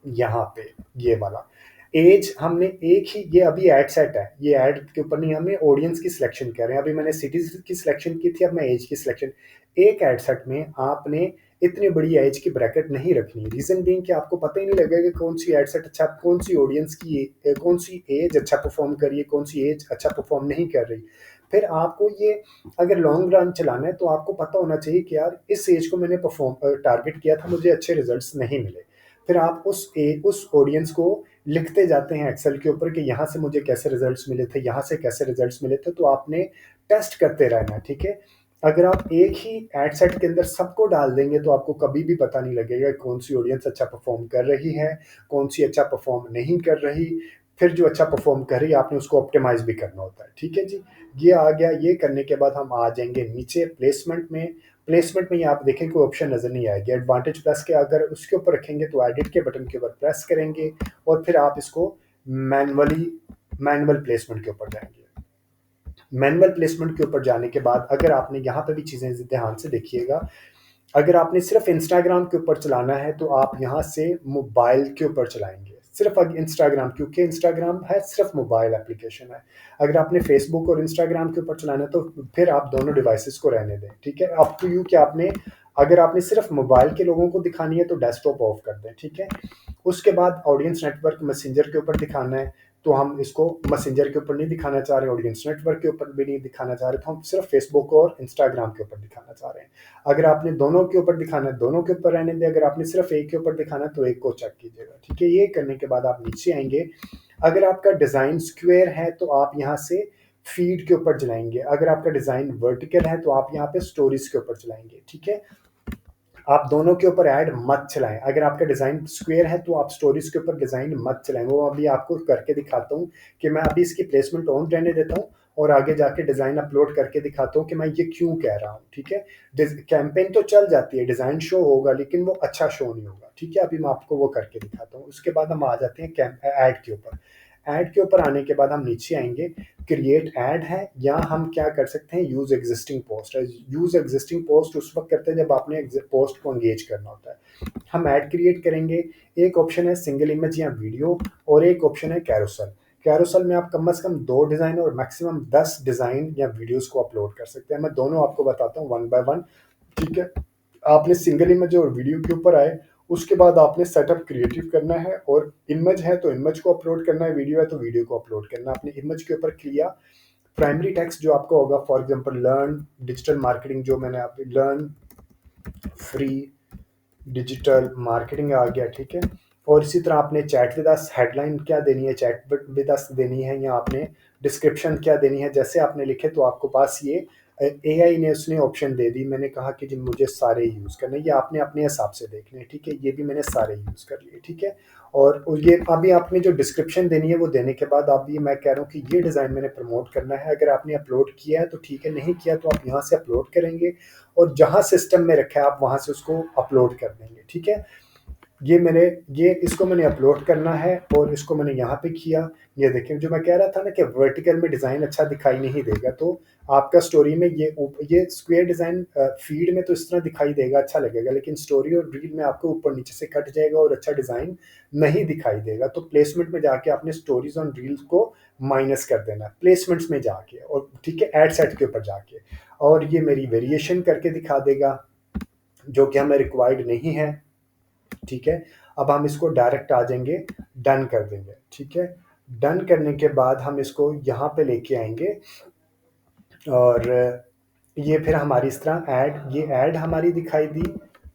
यहाँ पे, ये वाला एज। हमने एक ही, ये अभी एड सेट है, ये एड के ऊपर नहीं, हमें ऑडियंस की सिलेक्शन कर रहे हैं। अभी मैंने सिटीज की सिलेक्शन की थी, अब मैं एज की सिलेक्शन। एक एड सेट में आपने इतनी बड़ी एज की ब्रैकेट नहीं रखनी, रीजन बीइंग कि आपको पता ही नहीं लगेगा कि कौन सी एड सेट अच्छा, कौन सी ऑडियंस की कौन सी एज अच्छा परफॉर्म कर रही है, कौन सी एज अच्छा परफॉर्म नहीं कर रही। फिर आपको ये अगर लॉन्ग रन चलाना है तो आपको पता होना चाहिए कि यार इस एज को मैंने परफॉर्म टारगेट किया था, मुझे अच्छे रिजल्ट्स नहीं मिले। फिर आप उस ऑडियंस को लिखते जाते हैं एक्सेल के ऊपर कि यहाँ से मुझे कैसे रिजल्ट्स मिले थे, यहाँ से कैसे रिजल्ट्स मिले थे, तो आपने टेस्ट करते रहना है। ठीक है, अगर आप एक ही एड सेट के अंदर सबको डाल देंगे तो आपको कभी भी पता नहीं लगेगा कौन सी ऑडियंस अच्छा परफॉर्म कर रही है, कौन सी अच्छा परफॉर्म नहीं कर रही। फिर जो अच्छा परफॉर्म कर रही है आपने उसको ऑप्टिमाइज भी करना होता है। ठीक है जी, ये आ गया। ये करने के बाद हम आ जाएंगे नीचे प्लेसमेंट में। प्लेसमेंट में ये आप देखें कोई ऑप्शन नज़र नहीं आएगी एडवांटेज प्लस के, अगर उसके ऊपर रखेंगे तो एडिट के बटन के ऊपर प्रेस करेंगे और फिर आप इसको मैनुअली मैनुअल प्लेसमेंट के ऊपर जाएंगे। मैनुअल प्लेसमेंट के ऊपर जाने के बाद अगर आपने यहाँ पे भी चीज़ें ध्यान से देखिएगा, अगर आपने सिर्फ इंस्टाग्राम के ऊपर चलाना है तो आप यहाँ से मोबाइल के ऊपर चलाएंगे, सिर्फ इंस्टाग्राम, क्योंकि इंस्टाग्राम है सिर्फ मोबाइल एप्लीकेशन है। अगर आपने फेसबुक और इंस्टाग्राम के ऊपर चलाना है तो फिर आप दोनों डिवाइसेस को रहने दें। ठीक है, अप टू यू कि आपने, अगर आपने सिर्फ मोबाइल के लोगों को दिखानी है तो डेस्कटॉप ऑफ कर दें। ठीक है, उसके बाद ऑडियंस नेटवर्क मैसेंजर के ऊपर दिखाना है तो हम इसको मैसेंजर के ऊपर नहीं दिखाना चाह रहे, ऑडियंस नेटवर्क के ऊपर भी नहीं दिखाना चाह रहे, तो हम सिर्फ फेसबुक और इंस्टाग्राम के ऊपर दिखाना चाह रहे हैं। अगर आपने दोनों के ऊपर दिखाना है दोनों के ऊपर रहने दें, अगर आपने सिर्फ एक के ऊपर दिखाना है तो एक को चेक कीजिएगा। ठीक है, ये करने के बाद आप नीचे आएंगे। अगर आपका डिज़ाइन स्क्वायर है तो आप यहाँ से फीड के ऊपर चलाएंगे, अगर आपका डिज़ाइन वर्टिकल है तो आप यहाँ पे स्टोरीज के ऊपर चलाएंगे। ठीक है, आप दोनों के ऊपर ऐड मत चलाएं। अगर आपका डिज़ाइन स्क्वायर है तो आप स्टोरीज के ऊपर डिज़ाइन मत चलाएं। वो अभी आपको करके दिखाता हूँ कि मैं अभी इसकी प्लेसमेंट ऑन रहने देता हूँ और आगे जाके डिज़ाइन अपलोड करके दिखाता हूँ कि मैं ये क्यों कह रहा हूँ। ठीक है, कैंपेन तो चल जाती है, डिज़ाइन शो होगा लेकिन वो अच्छा शो नहीं होगा। ठीक है, अभी मैं आपको वो करके दिखाता हूँ। उसके बाद हम आ जाते हैं ऐड के ऊपर। ऐड के ऊपर आने के बाद हम नीचे आएंगे, क्रिएट ऐड है, या हम क्या कर सकते हैं, यूज एग्जिस्टिंग पोस्ट है। यूज एग्जिस्टिंग पोस्ट उस वक्त करते हैं जब आपने पोस्ट को एंगेज करना होता है। हम ऐड क्रिएट करेंगे, एक ऑप्शन है सिंगल इमेज या वीडियो और एक ऑप्शन है कैरोसल। कैरोसल में आप कम से कम 2 डिज़ाइन और मैक्सिमम 10 डिज़ाइन या वीडियोस को अपलोड कर सकते हैं। मैं दोनों आपको बताता हूँ वन बाय वन। ठीक है, आपने सिंगल इमेज और वीडियो के ऊपर आए, उसके बाद आपने सेटअप क्रिएटिव करना है, और इमेज है तो इमेज को अपलोड करना है, वीडियो है तो वीडियो को अपलोड करना है। आपने इमेज के ऊपर किया, प्राइमरी टेक्स्ट जो आपका होगा, for example learn digital marketing, जो मैंने आप लर्न फ्री डिजिटल मार्केटिंग आ गया। ठीक है, और इसी तरह आपने चैट विद अस हेडलाइन क्या देनी है, चैट विद अस देनी है, या आपने डिस्क्रिप्शन क्या देनी है, जैसे आपने लिखे तो आपको पास ये एआई ने उसने ऑप्शन दे दी। मैंने कहा कि जी मुझे सारे यूज़ करने, ये आपने अपने हिसाब से देखने हैं। ठीक है, ये भी मैंने सारे यूज़ कर लिए। ठीक है, और ये अभी आपने जो डिस्क्रिप्शन देनी है वो देने के बाद आप ये, मैं कह रहा हूँ कि ये डिज़ाइन मैंने प्रमोट करना है। अगर आपने अपलोड किया है तो ठीक है, नहीं किया तो आप यहाँ से अपलोड करेंगे और जहाँ सिस्टम में रखा है आप वहाँ से उसको अपलोड कर देंगे। ठीक है, ये मैंने, ये इसको मैंने अपलोड करना है और इसको मैंने यहाँ पे किया। ये देखें, जो मैं कह रहा था ना कि वर्टिकल में डिज़ाइन अच्छा दिखाई नहीं देगा, तो आपका स्टोरी में ये स्क्वायर डिज़ाइन फीड में तो इस तरह दिखाई देगा, अच्छा लगेगा, लेकिन स्टोरी और रील में आपको ऊपर नीचे से कट जाएगा और अच्छा डिज़ाइन नहीं दिखाई देगा। तो प्लेसमेंट में जाके आपने स्टोरीज और रील्स को माइनस कर देना है प्लेसमेंट्स में जाके, और ठीक है एड सेट के ऊपर जाके, और ये मेरी वेरिएशन करके दिखा देगा जो कि हमें रिक्वायर्ड नहीं है। ठीक है, अब हम इसको डायरेक्ट आ जाएंगे, डन कर देंगे। ठीक है, डन करने के बाद हम इसको यहाँ पे लेके आएंगे और ये फिर हमारी इस तरह ऐड, ये ऐड हमारी दिखाई दी।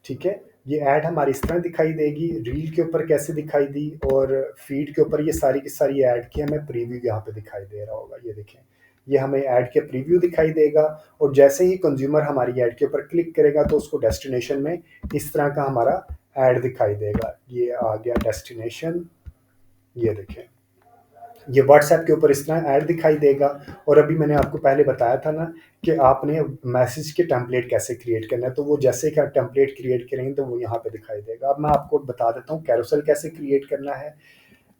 ठीक है, ये ऐड हमारी इस तरह दिखाई देगी, रील के ऊपर कैसे दिखाई दी, और फीड के ऊपर ये सारी की सारी ऐड की हमें प्रीव्यू यहाँ पे दिखाई दे रहा होगा। ये देखें, ये हमें ऐड के प्रीव्यू दिखाई देगा, और जैसे ही कंज्यूमर हमारी ऐड के ऊपर क्लिक करेगा तो उसको डेस्टिनेशन में इस तरह का हमारा ऐड दिखाई देगा। ये आ गया डेस्टिनेशन, ये देखें, ये व्हाट्सएप के ऊपर इस तरह ऐड दिखाई देगा। और अभी मैंने आपको पहले बताया था ना कि आपने मैसेज के टेम्पलेट कैसे क्रिएट करना है, तो वो जैसे कि आप टेम्पलेट क्रिएट करेंगे तो वो यहाँ पे दिखाई देगा। अब मैं आपको बता देता हूँ कैरोसेल कैसे क्रिएट करना है।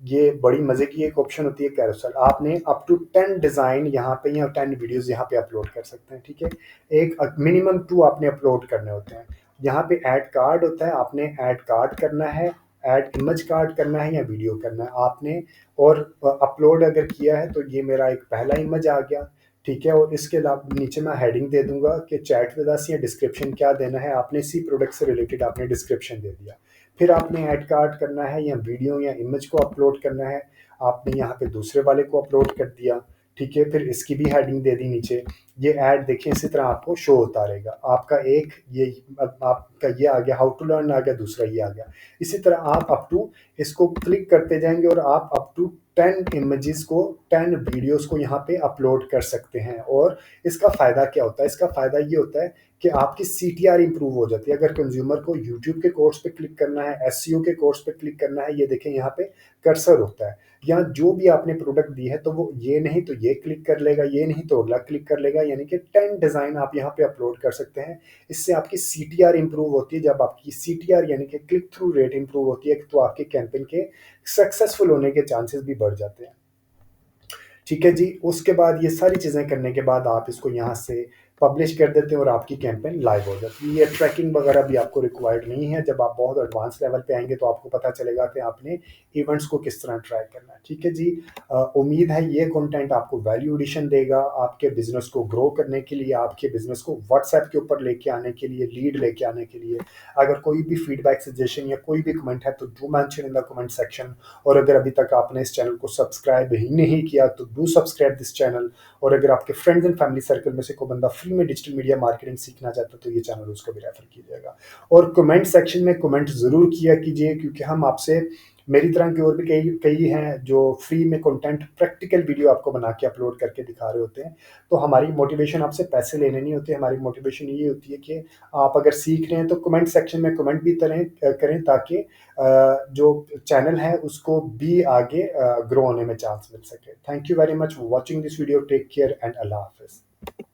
ये बड़ी मज़े की एक ऑप्शन होती है कैरोसेल। आपने अप टू 10 डिज़ाइन यहाँ पे या 10 वीडियोस यहाँ पे अपलोड कर सकते हैं, ठीक है। एक मिनिमम 2 आपने अपलोड करने होते हैं। यहाँ पे ऐड कार्ड होता है, आपने ऐड कार्ड करना है, ऐड इमेज कार्ड करना है या वीडियो करना है आपने। और अपलोड अगर किया है तो ये मेरा एक पहला इमेज आ गया, ठीक है। और इसके अलावा नीचे मैं हेडिंग दे दूंगा कि चैट विद अस या डिस्क्रिप्शन क्या देना है। आपने इसी प्रोडक्ट से रिलेटेड आपने डिस्क्रिप्शन दे दिया। फिर आपने ऐड कार्ड करना है या वीडियो या इमेज को अपलोड करना है। आपने यहाँ पे दूसरे वाले को अपलोड कर दिया, ठीक है। फिर इसकी भी हेडिंग दे दी नीचे। ये ऐड देखिए इसी तरह आपको शो होता रहेगा। आपका एक ये अब आपका ये आ गया, हाउ टू लर्न आ गया, दूसरा ये आ गया। इसी तरह आप अप टू इसको क्लिक करते जाएंगे और आप अप टू 10 इमेजेस को 10 वीडियोस को यहाँ पे अपलोड कर सकते हैं। और इसका फ़ायदा क्या होता है? इसका फ़ायदा ये होता है कि आपकी सीटीआर इंप्रूव हो जाती है। अगर कंज्यूमर को यूट्यूब के कोर्स पे क्लिक करना है, एसईओ के कोर्स पे क्लिक करना है, ये देखें यहाँ पे कर्सर होता है। या जो भी आपने प्रोडक्ट दी है तो वो ये नहीं तो ये क्लिक कर लेगा, ये नहीं तो अगला क्लिक कर लेगा। यानी कि 10 डिज़ाइन आप यहाँ पे अपलोड कर सकते हैं। इससे आपकी सीटीआर इंप्रूव होती है। जब आपकी सीटीआर यानी कि क्लिक थ्रू रेट इंप्रूव होती है तो आपके कैंपेन के सक्सेसफुल होने के चांसेस भी बढ़ जाते हैं, ठीक है जी। उसके बाद ये सारी चीज़ें करने के बाद आप इसको यहाँ से पब्लिश कर देते हैं और आपकी कैंपेन लाइव हो जाती है। ये ट्रैकिंग वगैरह भी आपको रिक्वायर्ड नहीं है। जब आप बहुत एडवांस लेवल पे आएंगे तो आपको पता चलेगा कि आपने इवेंट्स को किस तरह ट्रैक करना है, ठीक है जी। उम्मीद है ये कंटेंट आपको वैल्यू एडिशन देगा, आपके बिजनेस को ग्रो करने के लिए, आपके बिजनेस को व्हाट्सएप के ऊपर लेके आने के लिए, लीड लेके आने के लिए। अगर कोई भी फीडबैक, सजेशन या कोई भी कमेंट है तो do mention in the comment section. और अगर अभी तक आपने इस चैनल को सब्सक्राइब ही नहीं किया तो डू सब्सक्राइब दिस चैनल। और अगर आपके फ्रेंड्स एंड फैमिली सर्कल में से कोई बंदा फ्री में डिजिटल मीडिया मार्केटिंग सीखना चाहता है तो ये चैनल उसको भी रेफर कीजिएगा। और कमेंट सेक्शन में कमेंट ज़रूर किया कीजिए, क्योंकि हम आपसे, मेरी तरह के और भी कई कई हैं जो फ्री में कंटेंट प्रैक्टिकल वीडियो आपको बना के अपलोड करके दिखा रहे होते हैं। तो हमारी मोटिवेशन आपसे पैसे लेने नहीं होते। हमारी मोटिवेशन ये होती है कि आप अगर सीख रहे हैं तो कमेंट सेक्शन में कमेंट भी करें ताकि जो चैनल है उसको भी आगे ग्रो होने में चांस मिल सके। Thank you very much for watching this video. Take care and अल्लाह हाफिज़।